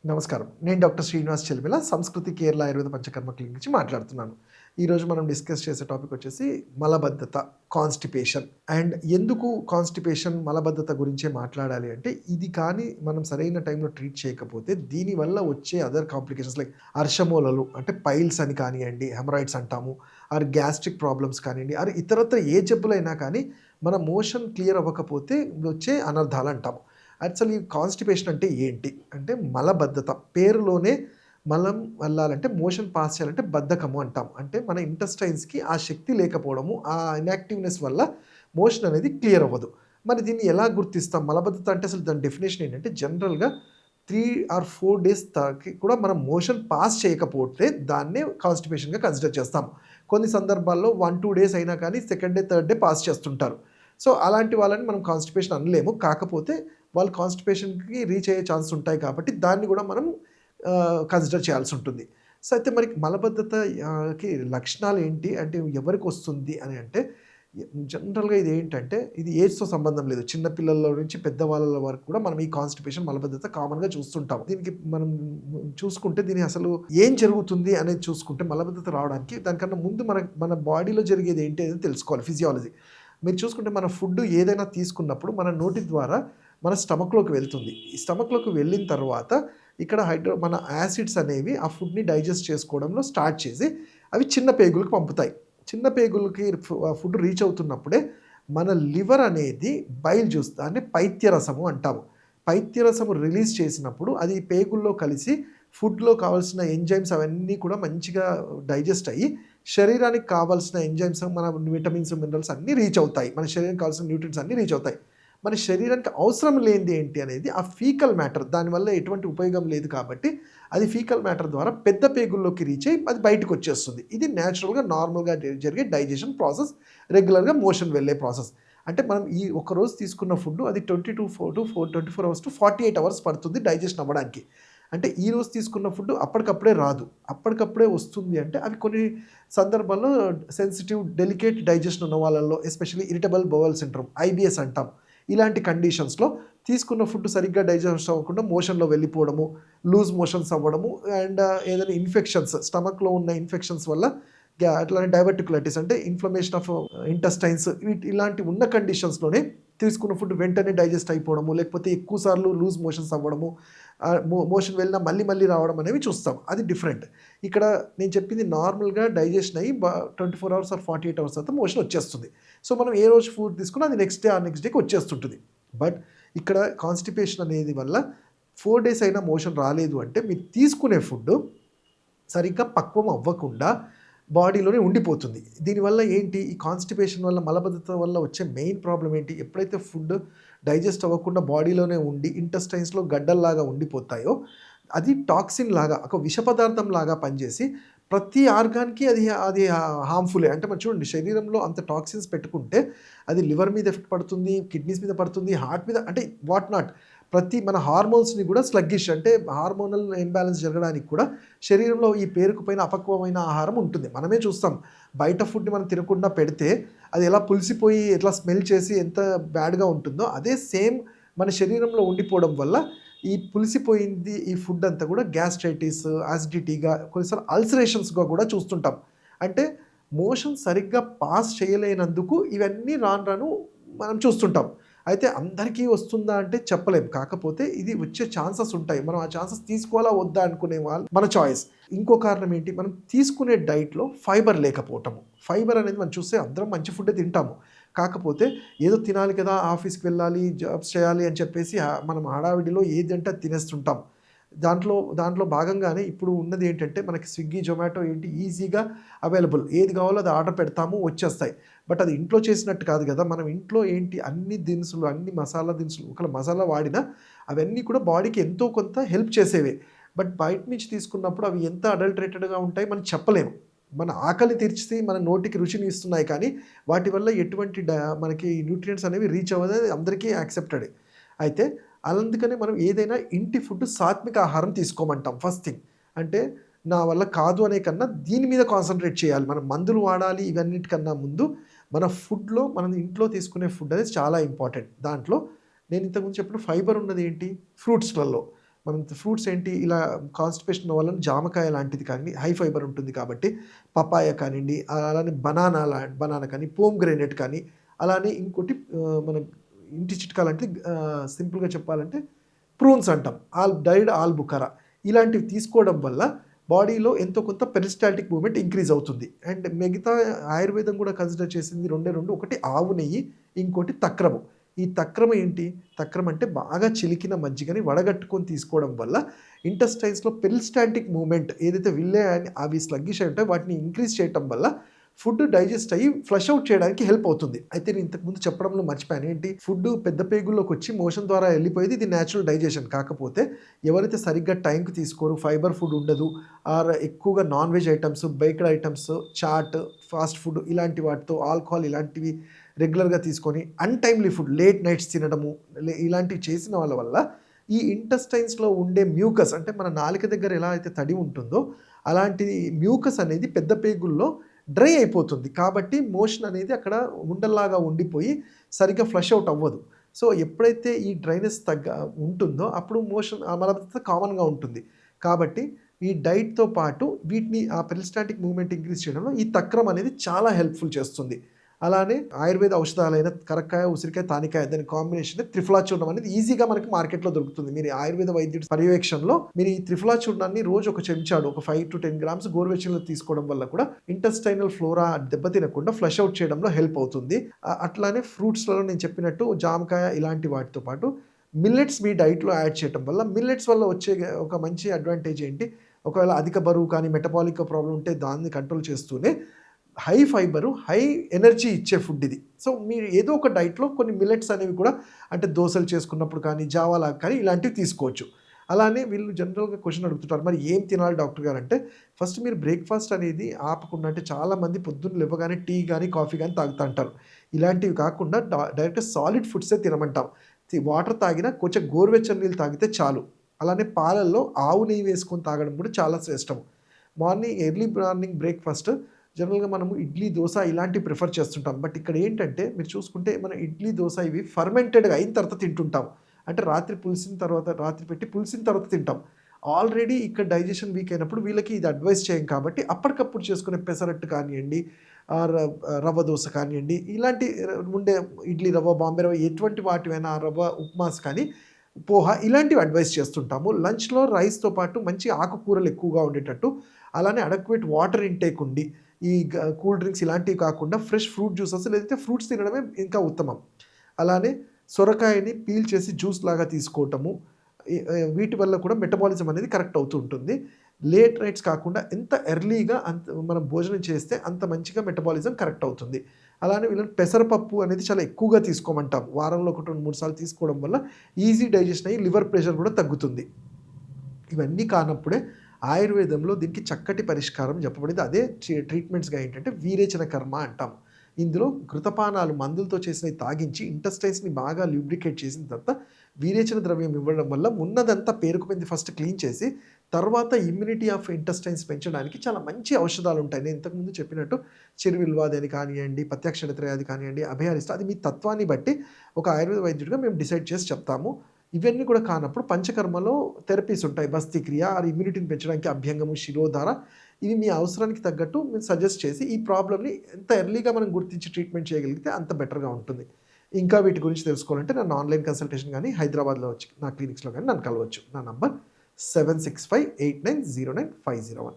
నమస్కారం. నేను డాక్టర్ శ్రీనివాస్ చెల్మిల సంస్కృతి కేరళ ఆయుర్వేద పంచకర్మ క్లినిక్ నుంచి మాట్లాడుతున్నాను. ఈరోజు మనం డిస్కస్ చేసే టాపిక్ వచ్చేసి మలబద్ధత, కాన్‌స్టిపేషన్. అండ్ ఎందుకు కాన్‌స్టిపేషన్, మలబద్ధత గురించే మాట్లాడాలి అంటే, ఇది కానీ మనం సరైన టైంలో ట్రీట్ చేయకపోతే దీనివల్ల వచ్చే అదర్ కాంప్లికేషన్స్ లైక్ అర్షమూలలు అంటే పైల్స్ అని కానియండి, హెమరాయిడ్స్ అంటాము, ఆర్ గ్యాస్ట్రిక్ ప్రాబ్లమ్స్ కానియండి, ఆర్ ఇతరత్ర ఏ జబ్బులైనా కానీ మన మోషన్ క్లియర్ అవ్వకపోతే వచ్చే అనర్థాలు అంటాము. యాక్చువల్లీ కాన్‌స్టిపేషన్ అంటే ఏంటి? అంటే మలబద్ధత. పేరులోనే మలం వెళ్ళాలంటే, మోషన్ పాస్ చేయాలంటే బద్ధకము అంటాం. అంటే మన ఇంటెస్టైన్స్‌కి ఆ శక్తి లేకపోవడము, ఆ ఇన్‌యాక్టివ్‌నెస్ వల్ల మోషన్ అనేది క్లియర్ అవ్వదు. మరి దీన్ని ఎలా గుర్తిస్తాం? మలబద్ధత అంటే అసలు దాని డెఫినిషన్ ఏంటంటే జనరల్‌గా 3 ఆర్ 4 డేస్ తాకి కూడా మనం మోషన్ పాస్ చేయకపోతే దాన్నే కాన్‌స్టిపేషన్‌గా కన్సిడర్ చేస్తాం. కొన్ని సందర్భాల్లో 1, 2 డేస్ అయినా కానీ second day, third day pass చేస్తుంటారు. సో, అలాంటి వాళ్ళని మనం కాన్‌స్టిపేషన్ అనలేము. కాకపోతే వాళ్ళు కాన్‌స్టిపేషన్‌కి రీచ్ అయ్యే ఛాన్స్ ఉంటాయి కాబట్టి దాన్ని కూడా మనం కన్సిడర్ చేయాల్సుంటుంది. సో, అయితే మరి మలబద్ధత కి లక్షణాలేంటి? అంటే ఎవరికొస్తుంది అని అంటే జనరల్‌గా ఇదేంటంటే ఇది ఏజ్‌తో సంబంధం లేదు. చిన్న పిల్లల నుంచి పెద్దవాళ్ళ వరకు కూడా మనం ఈ కాన్‌స్టిపేషన్, మలబద్ధత కామన్‌గా చూస్తుంటాం. దీనికి మనం చూసుకుంటే దీని అసలు ఏం జరుగుతుంది అనేది చూసుకుంటే మలబద్ధత రావడానికి దానికన్నా ముందు మన బాడీలో జరిగేది ఏంటి అనేది తెలుసుకోవాలి ఫిజియాలజీ. మీరు చూసుకుంటే మన ఫుడ్ ఏదైనా తీసుకున్నప్పుడు మన నోటి ద్వారా మన స్టమక్‌లోకి వెళ్తుంది. ఈ స్టమక్‌లోకి వెళ్ళిన తర్వాత ఇక్కడ మన యాసిడ్స్ అనేవి ఆ ఫుడ్‌ని డైజెస్ట్ చేసుకోవడంలో స్టార్ట్ చేసి అవి చిన్న పేగులకు పంపుతాయి. చిన్న పేగులకి ఫుడ్ రీచ్ అవుతున్నప్పుడే మన లివర్ అనేది బైల్ జ్యూస్ దాన్ని పైత్యరసము అంటాము. పైత్యరసము రిలీజ్ చేసినప్పుడు అది పేగుల్లో కలిసి ఫుడ్‌లో కావాల్సిన ఎంజైమ్స్ అవన్నీ కూడా మంచిగా డైజెస్ట్ అయ్యి శరీరానికి కావాల్సిన ఎంజైమ్స్, మన విటమిన్స్, మినరల్స్ అన్నీ రీచ్ అవుతాయి. మన శరీరానికి కావాల్సిన న్యూట్రియంట్స్ అన్నీ రీచ్ అవుతాయి. మన శరీరానికి అవసరం లేనిది ఏంటి అనేది ఆ ఫీకల్ మ్యాటర్. దానివల్ల ఎటువంటి ఉపయోగం లేదు కాబట్టి అది ఫీకల్ మ్యాటర్ ద్వారా పెద్ద పేగుల్లోకి రీచ్ అయ్యి అది బయటకొచ్చేస్తుంది. ఇది నేచురల్‌గా నార్మల్‌గా జరిగే డైజెషన్ ప్రాసెస్. రెగ్యులర్‌గా మోషన్ వెళ్ళే ప్రాసెస్. అంటే మనం ఈ ఒక్కరోజు తీసుకున్న ఫుడ్ అది 24 అవర్స్ టు 48 అవర్స్ పడుతుంది డైజెషన్ అవ్వడానికి. అంటే ఈరోజు తీసుకున్న ఫుడ్ అప్పటికప్పుడే రాదు. అప్పటికప్పుడే వస్తుంది అంటే అవి కొన్ని సందర్భాల్లో సెన్సిటివ్, డెలికేట్ డైజెషన్ ఉన్న వాళ్ళలో ఎస్పెషల్లీ ఇరిటబుల్ బowel సిండ్రోమ్ ఐబీఎస్ అంటాం. ఇలాంటి కండిషన్స్‌లో తీసుకున్న ఫుడ్ సరిగ్గా డైజెస్ట్ అవ్వకుండా మోషన్‌లో వెళ్ళిపోవడము, లూజ్ మోషన్స్ అవ్వడము అండ్ ఏదైనా ఇన్ఫెక్షన్స్ స్టమక్‌లో ఉన్న ఇన్ఫెక్షన్స్ వల్ల అట్లానే డైవర్టిక్యులైటిస్ అంటే ఇన్‌ఫ్లమేషన్ ఆఫ్ ఇంటెస్టైన్స్ ఇలాంటివి ఉన్న కండిషన్స్‌లోనే తీసుకున్న ఫుడ్ వెంటనే డైజెస్ట్ అయిపోవడము, లేకపోతే ఎక్కువ సార్లు లూజ్ మోషన్స్ అవ్వడము, మోషన్ వెళ్ళినా మళ్ళీ మళ్ళీ రావడం అనేవి చూస్తాం. అది డిఫరెంట్. ఇక్కడ నేను చెప్పింది నార్మల్‌గా డైజెషన్ అయ్యి 24 అవర్స్ ఆర్ 48 అవర్స్ తర్వాత మోషన్ వచ్చేస్తుంది. సో, మనం ఏ రోజు ఫుడ్ తీసుకున్నా అది నెక్స్ట్ డే, ఆ నెక్స్ట్ డేకి వచ్చేస్తుంటుంది. బట్ ఇక్కడ కాన్‌స్టిపేషన్ అనేది వల్ల 4 డేస్ అయినా మోషన్ రాలేదు అంటే మీరు తీసుకునే ఫుడ్డు సరిగ్గా పక్వం అవ్వకుండా బాడీలోనే ఉండిపోతుంది. దీనివల్ల ఏంటి? ఈ కాన్‌స్టిపేషన్ వల్ల, మలబద్ధత వల్ల వచ్చే మెయిన్ ప్రాబ్లమ్ ఏంటి? ఎప్పుడైతే ఫుడ్ డైజెస్ట్ అవ్వకుండా బాడీలోనే ఉండి ఇంటెస్టైన్స్‌లో గడ్డల్లాగా ఉండిపోతాయో, అది టాక్సిన్ లాగా ఒక విష పదార్థం లాగా పనిచేసి ప్రతి ఆర్గాన్‌కి అది అది హార్మ్‌ఫులే. అంటే మరి చూడండి శరీరంలో అంత టాక్సిన్స్ పెట్టుకుంటే అది లివర్ మీద ఎఫెక్ట్ పడుతుంది, కిడ్నీస్ మీద పడుతుంది, హార్ట్ మీద అంటే వాట్ నాట్. ప్రతి మన హార్మోన్స్‌ని కూడా స్లగ్గిష్ అంటే హార్మోనల్ ఇంబాలెన్స్ జరగడానికి కూడా శరీరంలో ఈ పేరుకుపోయిన అపక్వమైన ఆహారం ఉంటుంది. మనమే చూస్తాం. బయట ఫుడ్‌ని మనం తినకుండా పెడితే అది ఎలా పులిసిపోయి ఎట్లా స్మెల్ చేసి ఎంత బ్యాడ్‌గా ఉంటుందో అదే సేమ్ మన శరీరంలో ఉండిపోవడం వల్ల ఈ పులిసిపోయింది ఈ ఫుడ్ అంతా కూడా గ్యాస్ట్రైటిస్, యాసిడిటీగా కొన్నిసార్లు అల్సరేషన్స్‌గా కూడా చూస్తుంటాం. అంటే మోషన్ సరిగ్గా పాస్ చేయలేనందుకు ఇవన్నీ రాను రాను మనం చూస్తుంటాం. అయితే అందరికీ వస్తుందా అంటే చెప్పలేం. కాకపోతే ఇది వచ్చే ఛాన్సెస్ ఉంటాయి. మనం ఆ ఛాన్సెస్ తీసుకోవాలా వద్దా అనుకునే వాళ్ళు మన చాయిస్. ఇంకో కారణం ఏంటి? మనం తీసుకునే డైట్‌లో ఫైబర్ లేకపోవటము. ఫైబర్ అనేది మనం చూస్తే అందరం మంచి ఫుడ్డే తింటాము. కాకపోతే ఏదో తినాలి కదా! ఆఫీస్‌కి వెళ్ళాలి, జాబ్స్ చేయాలి అని చెప్పేసి మనం హడావిడిలో ఏదంటే అది తినేస్తుంటాం. దాంట్లో భాగంగానే ఇప్పుడు ఉన్నది ఏంటంటే మనకి స్విగ్గీ, జొమాటో ఏంటి ఈజీగా అవైలబుల్. ఏది కావాలో అది ఆర్డర్ పెడతాము వచ్చేస్తాయి. బట్ అది ఇంట్లో చేసినట్టు కాదు కదా! మనం ఇంట్లో ఏంటి అన్ని దినుసులు, అన్ని మసాలా దినుసులు ఒకవేళ మసాలా వాడినా అవన్నీ కూడా బాడీకి ఎంతో కొంత హెల్ప్ చేసేవే. బట్ బయట నుంచి తీసుకున్నప్పుడు అవి ఎంత అడల్టరేటెడ్‌గా ఉంటాయి మనం చెప్పలేము. మన ఆకలి తీర్చి మన నోటికి రుచిని ఇస్తున్నాయి కానీ వాటి వల్ల ఎటువంటి మనకి న్యూట్రియంట్స్ అనేవి రీచ్ అవ్వదనేది అందరికీ యాక్సెప్టెడే. అయితే అందుకనే మనం ఏదైనా ఇంటి ఫుడ్ సాత్విక ఆహారం తీసుకోమంటాం ఫస్ట్ థింగ్. అంటే నా వల్ల కాదు అనే కన్నా దీని మీద కాన్సంట్రేట్ చేయాలి. మనం మందులు వాడాలి ఇవన్నిటికన్నా ముందు మన ఫుడ్‌లో మనం ఇంట్లో తీసుకునే ఫుడ్ అనేది చాలా ఇంపార్టెంట్. దాంట్లో నేను ఇంతకుముందు చెప్పిన ఫైబర్ ఉన్నది ఏంటి? ఫ్రూట్స్‌లలో. మనం ఫ్రూట్స్ ఏంటి ఇలా కాన్స్టిపేషన్ వలన జామకాయ లాంటిది కానీ హై ఫైబర్ ఉంటుంది కాబట్టి పపాయ కానివ్వండి, అలానే బనానా కానీ, పోమ్గ్రెనేట్ కానీ, అలానే ఇంకోటి మన ఇంటి చిట్కా లాంటిది సింపుల్‌గా చెప్పాలంటే ప్రూన్స్ అంటాం. డైడ్ ఆల్బుకరా ఇలాంటివి తీసుకోవడం వల్ల బాడీలో ఎంతో కొంత పెరిస్టాల్టిక్ మూవ్‌మెంట్ ఇంక్రీజ్ అవుతుంది. అండ్ మిగతా ఆయుర్వేదం కూడా కన్సిడర్ చేసింది రెండే 2 ఒకటి ఆవు నెయ్యి, ఇంకోటి తక్రము. ఈ తక్రం ఏంటి? తక్రం అంటే బాగా చిలికిన మజ్జిగని వడగట్టుకొని తీసుకోవడం వల్ల ఇంటెస్టైన్స్‌లో పెరిస్టాల్టిక్ మూవ్‌మెంట్ ఏదైతే విల్లే అని అవి స్లగ్గిష్ అయి ఉంటాయో వాటిని ఇంక్రీజ్ చేయటం వల్ల ఫుడ్ డైజెస్ట్ అయ్యి ఫ్లష్ అవుట్ చేయడానికి హెల్ప్ అవుతుంది. అయితే నేను ఇంతకుముందు చెప్పడంలో మర్చిపోయాను. ఏంటి? ఫుడ్ పెద్ద పేగుల్లోకి వచ్చి మోషన్ ద్వారా వెళ్ళిపోయేది ఇది న్యాచురల్ డైజెషన్. కాకపోతే ఎవరైతే సరిగ్గా టైంకి తీసుకోరు, ఫైబర్ ఫుడ్ ఉండదు, ఆర్ ఎక్కువగా non veg items, baked items, chaat, fast food ఇలాంటి వాటితో ఆల్కహాల్ ఇలాంటివి రెగ్యులర్‌గా తీసుకొని అన్‌టైమ్‌లీ ఫుడ్ లేట్ నైట్స్ తినడము ఇలాంటివి చేసిన వాళ్ళ వల్ల ఈ ఇంటెస్టైన్స్‌లో ఉండే మ్యూకస్ అంటే మన నాలుక దగ్గర ఎలా అయితే తడి ఉంటుందో అలాంటి మ్యూకస్ అనేది పెద్ద పేగుల్లో డ్రై అయిపోతుంది. కాబట్టి మోషన్ అనేది అక్కడ ఉండల్లాగా ఉండిపోయి సరిగ్గా ఫ్లష్ అవుట్ అవ్వదు. సో, ఎప్పుడైతే ఈ డ్రైనెస్ ఉంటుందో అప్పుడు మలబద్ధత కామన్‌గా ఉంటుంది. కాబట్టి ఈ డైట్‌తో పాటు వీటిని ఆ పెరిస్టాల్టిక్ మూవ్‌మెంట్ ఇంక్రీజ్ చేయడంలో ఈ తక్రం అనేది చాలా హెల్ప్‌ఫుల్ చేస్తుంది. అలానే ఆయుర్వేద ఔషధాలైన కరక్కాయ, ఉసిరికాయ, తానికాయ దాని కాంబినేషన్ త్రిఫలా చూర్ణం అనేది ఈజీగా మనకి మార్కెట్‌లో దొరుకుతుంది. మీరు ఆయుర్వేద వైద్యుడి పర్యవేక్షణలో మీరు ఈ త్రిఫలా చూర్ణాన్ని రోజు ఒక చెంచాడు ఒక 5-10 గ్రామ్స్ గోరువెచ్చనీలో తీసుకోవడం వల్ల కూడా ఇంటెస్టైనల్ ఫ్లోరా దెబ్బతినకుండా ఫ్లష్ అవుట్ చేయడంలో హెల్ప్ అవుతుంది. అట్లానే ఫ్రూట్స్‌లలో నేను చెప్పినట్టు జామకాయ ఇలాంటి వాటితో పాటు మిల్లెట్స్ మీ డైట్‌లో యాడ్ చేయటం వల్ల మిల్లెట్స్ వల్ల వచ్చే ఒక మంచి అడ్వాంటేజ్ ఏంటి? ఒకవేళ అధిక బరువు కానీ మెటబాలిక్ ప్రాబ్లమ్ ఉంటే దాన్ని కంట్రోల్ చేస్తూనే హై ఫైబరు, హై ఎనర్జీ ఇచ్చే ఫుడ్ ఇది. సో, మీరు ఏదో ఒక డైట్‌లో కొన్ని మిల్లెట్స్ అనేవి కూడా అంటే దోసలు చేసుకున్నప్పుడు కానీ, జావాలాగా కానీ ఇలాంటివి తీసుకోవచ్చు. అలానే వీళ్ళు జనరల్‌గా క్వెషన్ అడుగుతుంటారు. మరి ఏం తినాలి డాక్టర్ గారు అంటే, ఫస్ట్ మీరు బ్రేక్‌ఫాస్ట్ అనేది ఆపకుండా అంటే చాలామంది పొద్దున్న లేవగానే టీ గాని, కాఫీ గాని తాగుతా అంటారు. ఇలాంటివి కాకుండా డైరెక్ట్ సాలిడ్ ఫుడ్సే తినమంటాం. వాటర్ తాగినా కొంచెం గోరువెచ్చని నీళ్ళు తాగితే చాలు. అలానే పాలల్లో ఆవు నెయ్యి వేసుకొని తాగడం కూడా చాలా శ్రేష్టం. ఎర్లీ మార్నింగ్ బ్రేక్‌ఫాస్ట్ జనరల్‌గా మనము ఇడ్లీ, దోస ఇలాంటివి ప్రిఫర్ చేస్తుంటాం. బట్ ఇక్కడ ఏంటంటే మీరు చూసుకుంటే మన ఇడ్లీ, దోస ఇవి ఫర్మెంటెడ్‌గా అయిన తర్వాత తింటుంటాం. అంటే రాత్రి పెట్టి పులిసిన తర్వాత తింటాం. ఆల్రెడీ ఇక్కడ డైజెషన్ వీక్ అయినప్పుడు వీళ్ళకి ఇది అడ్వైస్ చేయం కాబట్టి అప్పటికప్పుడు చేసుకునే పెసరట్టు కానియండి, రవ్వ దోస కానియండి, ఇలాంటి ఉండే ఇడ్లీ రవ్వ, బాంబే రవ్వ ఎటువంటి వాటివైనా రవ్వ ఉప్మాస్ కానీ, పోహ ఇలాంటివి అడ్వైస్ చేస్తుంటాము. లంచ్‌లో రైస్‌తో పాటు మంచి ఆకుకూరలు ఎక్కువగా ఉండేటట్టు, అలానే అడక్వేట్ వాటర్ ఇంటేక్ ఉండి ఈ కూల్ డ్రింక్స్ ఇలాంటివి కాకుండా ఫ్రెష్ ఫ్రూట్ జ్యూసెస్ లేదంటే ఫ్రూట్స్ తినడమే ఇంకా ఉత్తమం. అలానే సొరకాయని పీల్ చేసి జ్యూస్ లాగా తీసుకోవటము. వీటి వల్ల కూడా మెటబాలిజం అనేది కరెక్ట్ అవుతూ ఉంటుంది. లేట్ నైట్స్ కాకుండా ఎంత ఎర్లీగా మనం భోజనం చేస్తే అంత మంచిగా మెటబాలిజం కరెక్ట్ అవుతుంది. అలానే వీళ్ళని పెసరపప్పు అనేది చాలా ఎక్కువగా తీసుకోమంటాం. వారంలో ఒక 2, 3 సార్లు తీసుకోవడం వల్ల ఈజీ డైజెషన్ అయ్యి లివర్ ప్రెషర్ కూడా తగ్గుతుంది. ఇవన్నీ కానప్పుడే ఆయుర్వేదంలో దీనికి చక్కటి పరిష్కారం చెప్పబడింది. అదే ట్రీట్మెంట్స్‌గా ఏంటంటే వీరేచన కర్మ అంటాం. ఇందులో ఘృతపానాలు మందులతో చేసినవి తాగించి ఇంటెస్టైన్స్‌ని బాగా ల్యూబ్రికేట్ చేసిన తర్వాత వీరేచన ద్రవ్యం ఇవ్వడం వల్ల ఉన్నదంతా పేరుకుపోయింది ఫస్ట్ క్లీన్ చేసి, తర్వాత ఇమ్యూనిటీ ఆఫ్ ఇంటెస్టైన్స్ పెంచడానికి చాలా మంచి ఔషధాలుంటాయి. నేను ఇంతకుముందు చెప్పినట్టు చిరువిల్వాది అని కానియండి, ప్రత్యక్షణత్రయాది కానియండి, అభయారిష్ట అది మీ తత్వాన్ని బట్టి ఒక ఆయుర్వేద వైద్యుడిగా మేము డిసైడ్ చేసి చెప్తాము. ఇవన్నీ కూడా కానప్పుడు పంచకర్మలో థెరపీస్ ఉంటాయి. భస్త్రిక్రియ ఆర్ ఇమ్యూనిటీని పెంచడానికి అభ్యంగము, శిరోధార ఇవి మీ అవసరానికి తగ్గట్టు మేము సజెస్ట్ చేసి ఈ ప్రాబ్లమ్‌ని ఎంత ఎర్లీగా మనం గుర్తించి ట్రీట్మెంట్ చేయగలిగితే అంత బెటర్‌గా ఉంటుంది. ఇంకా వీటి గురించి తెలుసుకోవాలంటే నన్ను ఆన్‌లైన్ కన్సల్టేషన్ గానీ, హైదరాబాద్‌లో వచ్చి నా క్లినిక్స్‌లో గానీ నన్ను కలవచ్చు. నా నంబర్ 7658909501.